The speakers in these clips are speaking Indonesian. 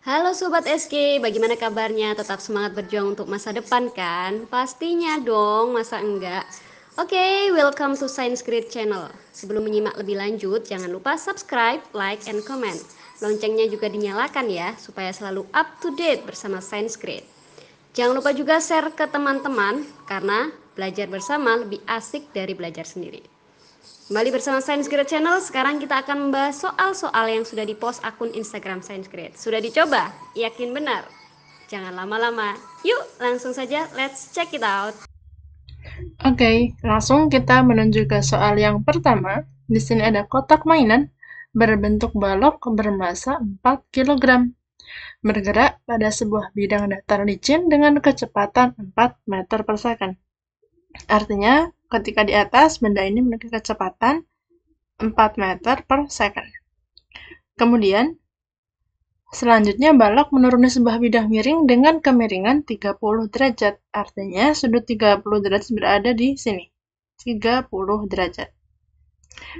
Halo Sobat SK, bagaimana kabarnya? Tetap semangat berjuang untuk masa depan kan? Pastinya dong, masa enggak? Oke, welcome to Science Grid Channel. Sebelum menyimak lebih lanjut, jangan lupa subscribe, like, and comment. Loncengnya juga dinyalakan ya, supaya selalu up to date bersama Science Grid. Jangan lupa juga share ke teman-teman, karena belajar bersama lebih asik dari belajar sendiri. Kembali bersama Science Grade Channel, sekarang kita akan membahas soal-soal yang sudah dipost akun Instagram Science Grade. Sudah dicoba? Yakin benar? Jangan lama-lama. Yuk, langsung saja, let's check it out. Oke, langsung kita menuju ke soal yang pertama. Di sini ada kotak mainan berbentuk balok bermassa 4 kg, bergerak pada sebuah bidang datar licin dengan kecepatan 4 meter per second. Artinya, ketika di atas, benda ini memiliki kecepatan 4 meter per second. Kemudian, selanjutnya balok menuruni sebuah bidang miring dengan kemiringan 30 derajat. Artinya, sudut 30 derajat berada di sini. 30 derajat.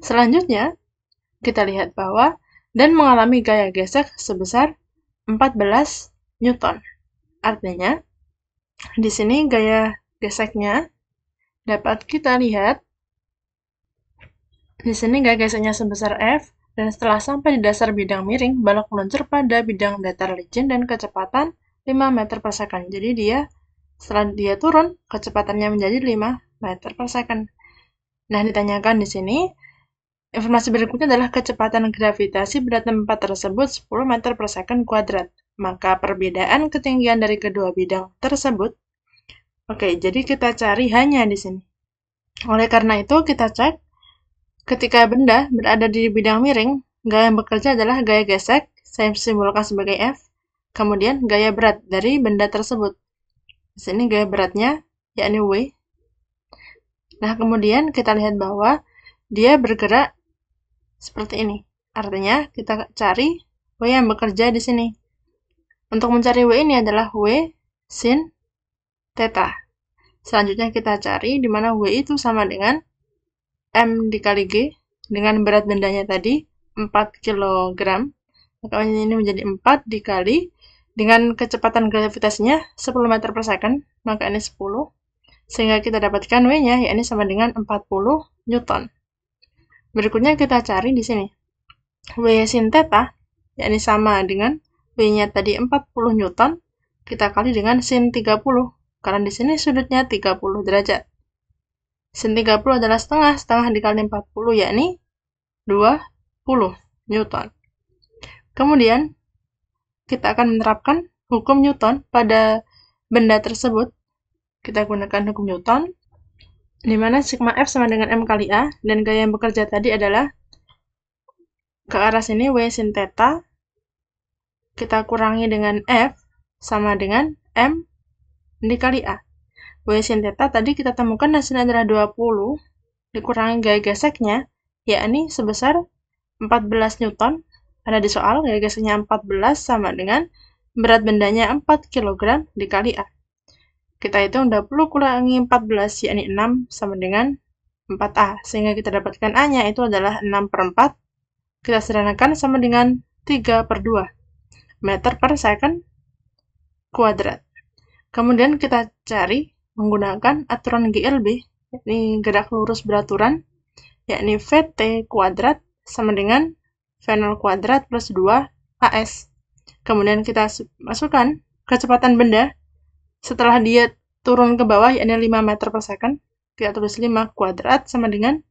Selanjutnya, kita lihat bahwa dan mengalami gaya gesek sebesar 14 Newton. Artinya, di sini gaya geseknya dapat kita lihat. Di sini gaya geseknya sebesar F, dan setelah sampai di dasar bidang miring, balok meluncur pada bidang datar licin dan kecepatan 5 meter per second. Jadi setelah dia turun, kecepatannya menjadi 5 meter per second. Nah, ditanyakan di sini, informasi berikutnya adalah kecepatan gravitasi pada tempat tersebut 10 meter per second kuadrat. Maka perbedaan ketinggian dari kedua bidang tersebut. Oke, jadi kita cari hanya di sini. Oleh karena itu, kita cek ketika benda berada di bidang miring, gaya yang bekerja adalah gaya gesek, saya simbolkan sebagai F, kemudian gaya berat dari benda tersebut. Di sini gaya beratnya, yakni W. Nah, kemudian kita lihat bahwa dia bergerak seperti ini. Artinya, kita cari W yang bekerja di sini. Untuk mencari W ini adalah W sin theta. Selanjutnya kita cari di mana W itu sama dengan M dikali G dengan berat bendanya tadi 4 kg. Maka ini menjadi 4 dikali dengan kecepatan gravitasinya 10 meter per second, maka ini 10. Sehingga kita dapatkan W-nya, yakni sama dengan 40 Newton. Berikutnya kita cari di sini. W sin theta, yakni sama dengan W-nya tadi 40 Newton, kita kali dengan sin 30, karena di sini sudutnya 30 derajat. Sin 30 adalah setengah dikali 40, yakni 20 Newton. Kemudian, kita akan menerapkan hukum Newton pada benda tersebut. Kita gunakan hukum Newton, di mana sigma F sama dengan M kali A, dan gaya yang bekerja tadi adalah ke arah sini W sin theta, kita kurangi dengan F sama dengan M dikali A. W sin theta tadi kita temukan hasilnya adalah 20 dikurangi gaya geseknya, yakni sebesar 14 Newton. Ada di soal, gaya geseknya 14 sama dengan berat bendanya 4 kg dikali A. Kita hitung 20 kurangi 14, yakni 6 sama dengan 4A. Sehingga kita dapatkan A-nya itu adalah 6 per 4. Kita sederhanakan sama dengan 3 per 2 meter per second kuadrat. Kemudian kita cari menggunakan aturan GLB, yakni gerak lurus beraturan, yakni VT kuadrat sama dengan V0 kuadrat plus 2 AS. Kemudian kita masukkan kecepatan benda setelah dia turun ke bawah, yakni 5 meter per second. Kita tulis 5 kuadrat sama dengan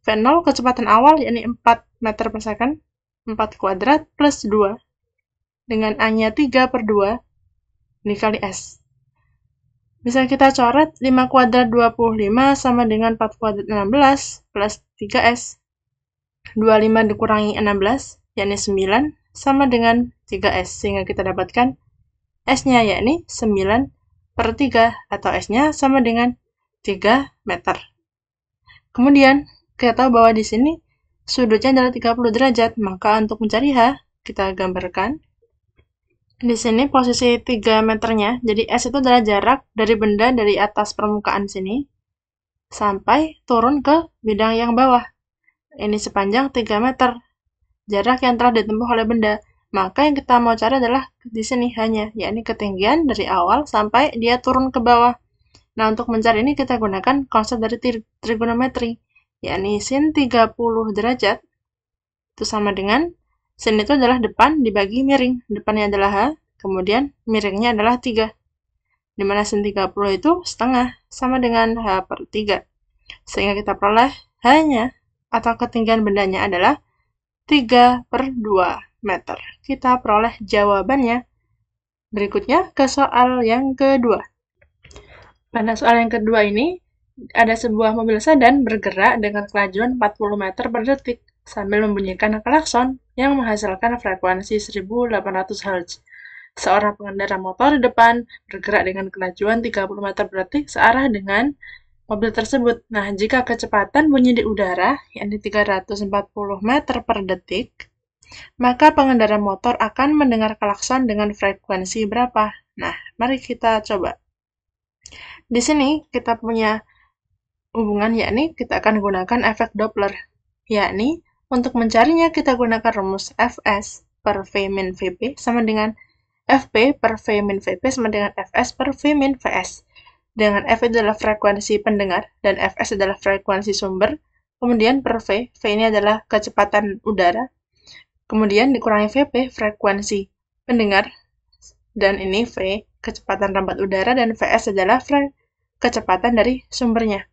V0 kecepatan awal, yakni 4 meter per second, 4 kuadrat plus 2. Dengan A-nya 3 per 2 dikali S. Bisa kita coret 5 kuadrat 25 sama dengan 4 kuadrat 16 plus 3S. 25 dikurangi 16, yakni 9, sama dengan 3S. Sehingga kita dapatkan S-nya yakni 9 per 3, atau S-nya sama dengan 3 meter. Kemudian, kita tahu bahwa di sini sudutnya adalah 30 derajat, maka untuk mencari H, kita gambarkan. Di sini posisi 3 meternya, jadi S itu adalah jarak dari benda dari atas permukaan sini sampai turun ke bidang yang bawah. Ini sepanjang 3 meter, jarak yang telah ditempuh oleh benda. Maka yang kita mau cari adalah di sini hanya, yakni ketinggian dari awal sampai dia turun ke bawah. Nah, untuk mencari ini kita gunakan konsep dari trigonometri, yakni sin 30 derajat itu sama dengan sin itu adalah depan dibagi miring. Depannya adalah H, kemudian miringnya adalah 3. Di mana sin 30 itu setengah, sama dengan H per 3. Sehingga kita peroleh H-nya, atau ketinggian bendanya adalah 3 per 2 meter. Kita peroleh jawabannya. Berikutnya ke soal yang kedua. Pada soal yang kedua ini, ada sebuah mobil sedan bergerak dengan kelajuan 40 meter per detik sambil membunyikan klakson yang menghasilkan frekuensi 1800 Hz. Seorang pengendara motor di depan bergerak dengan kelajuan 30 meter per detik searah dengan mobil tersebut. Nah, jika kecepatan bunyi di udara, yakni 340 meter per detik, maka pengendara motor akan mendengar klakson dengan frekuensi berapa? Nah, mari kita coba. Di sini kita punya hubungan, yakni kita akan gunakan efek Doppler. Yakni, untuk mencarinya kita gunakan rumus Fs per V min Vp sama dengan Fp per V min Vp sama dengan Fs per V min Vs. Dengan F itu adalah frekuensi pendengar dan Fs adalah frekuensi sumber. Kemudian per V, V ini adalah kecepatan udara. Kemudian dikurangi Vp, frekuensi pendengar. Dan ini V, kecepatan rambat udara, dan Vs adalah kecepatan dari sumbernya.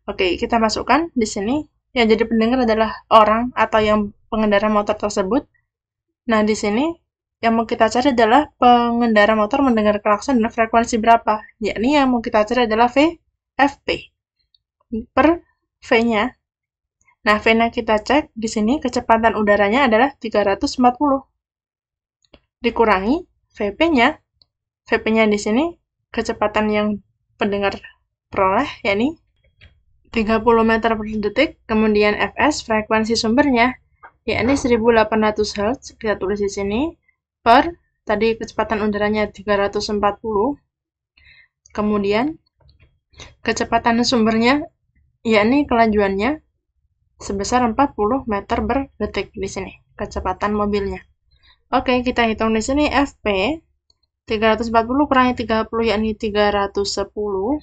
Oke, kita masukkan di sini. Yang jadi pendengar adalah orang atau yang pengendara motor tersebut. Nah, di sini yang mau kita cari adalah pengendara motor mendengar klakson dengan frekuensi berapa. Yakni yang mau kita cari adalah Fp per V-nya. Nah, V-nya kita cek di sini kecepatan udaranya adalah 340. Dikurangi Vp-nya. Vp-nya di sini kecepatan yang pendengar peroleh, yakni 30 meter per detik, kemudian Fs, frekuensi sumbernya, yakni 1800 Hz, kita tulis di sini, per, tadi kecepatan udaranya 340, kemudian kecepatan sumbernya, yakni kelajuannya, sebesar 40 meter per detik di sini, kecepatan mobilnya. Oke, kita hitung di sini Fp, 340 kurangi 30, yakni 310,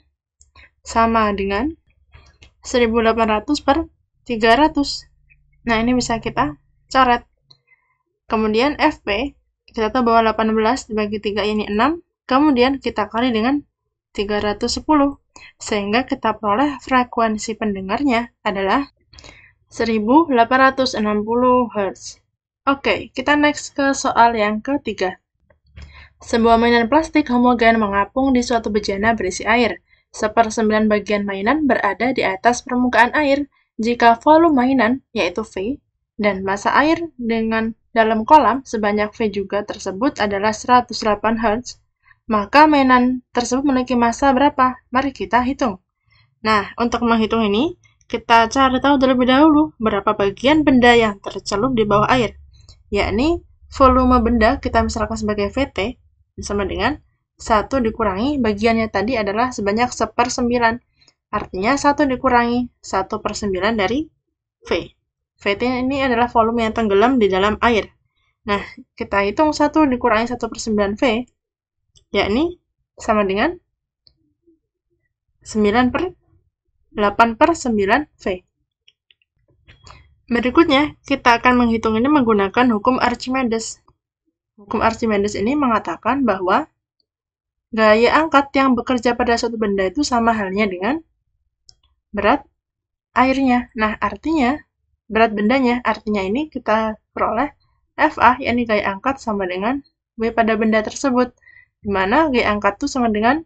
sama dengan 1800 per 300. Nah, ini bisa kita coret. Kemudian Fp, kita tahu bahwa 18 dibagi 3 ini 6, kemudian kita kali dengan 310, sehingga kita peroleh frekuensi pendengarnya adalah 1860 Hz. Oke, kita next ke soal yang ketiga. Sebuah mainan plastik homogen mengapung di suatu bejana berisi air. 1/9 bagian mainan berada di atas permukaan air. Jika volume mainan, yaitu V, dan massa air dengan dalam kolam sebanyak V juga tersebut adalah 108 Hz, maka mainan tersebut memiliki massa berapa? Mari kita hitung. Nah, untuk menghitung ini, kita cari tahu terlebih dahulu berapa bagian benda yang tercelup di bawah air. Yakni, volume benda kita misalkan sebagai Vt, sama dengan 1 dikurangi bagiannya tadi adalah sebanyak 1/9. Artinya 1 dikurangi 1/9 dari V. Vt ini adalah volume yang tenggelam di dalam air. Nah, kita hitung 1 dikurangi 1/9 V, yakni sama dengan 8/9 V. Berikutnya, kita akan menghitung ini menggunakan hukum Archimedes. Hukum Archimedes ini mengatakan bahwa gaya angkat yang bekerja pada suatu benda itu sama halnya dengan berat airnya. Nah, artinya, berat bendanya, artinya ini kita peroleh Fa, yakni gaya angkat sama dengan W pada benda tersebut. Di mana gaya angkat itu sama dengan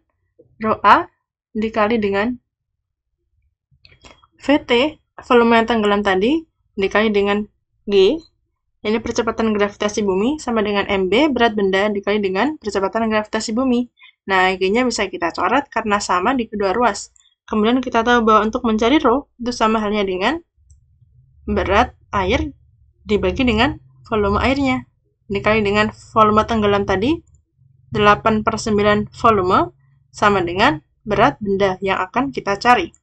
Rho A dikali dengan Vt, volume yang tenggelam tadi, dikali dengan G, ini percepatan gravitasi bumi, sama dengan MB, berat benda, dikali dengan percepatan gravitasi bumi. Nah, G-nya bisa kita coret karena sama di kedua ruas. Kemudian kita tahu bahwa untuk mencari Rho, itu sama halnya dengan berat air dibagi dengan volume airnya. Dikali dengan volume tenggelam tadi, 8/9 volume, sama dengan berat benda yang akan kita cari.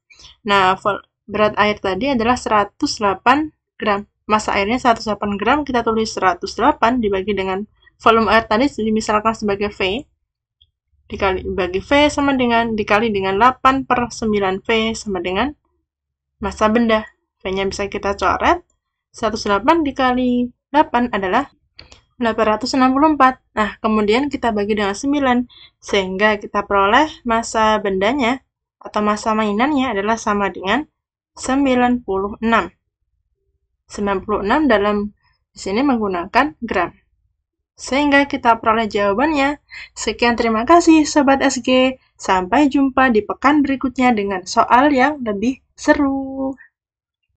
Nah, berat air tadi adalah 108 gram. massa airnya 108 gram, kita tulis 108 dibagi dengan volume air tadi misalkan sebagai V, dibagi V sama dengan dikali dengan 8 per 9 V sama dengan massa benda. V-nya bisa kita coret. 108 dikali 8 adalah 864. Nah, kemudian kita bagi dengan 9, sehingga kita peroleh massa bendanya atau massa mainannya adalah sama dengan 96. 96 dalam di sini menggunakan gram. Sehingga kita peroleh jawabannya. Sekian, terima kasih Sobat SG. Sampai jumpa di pekan berikutnya dengan soal yang lebih seru.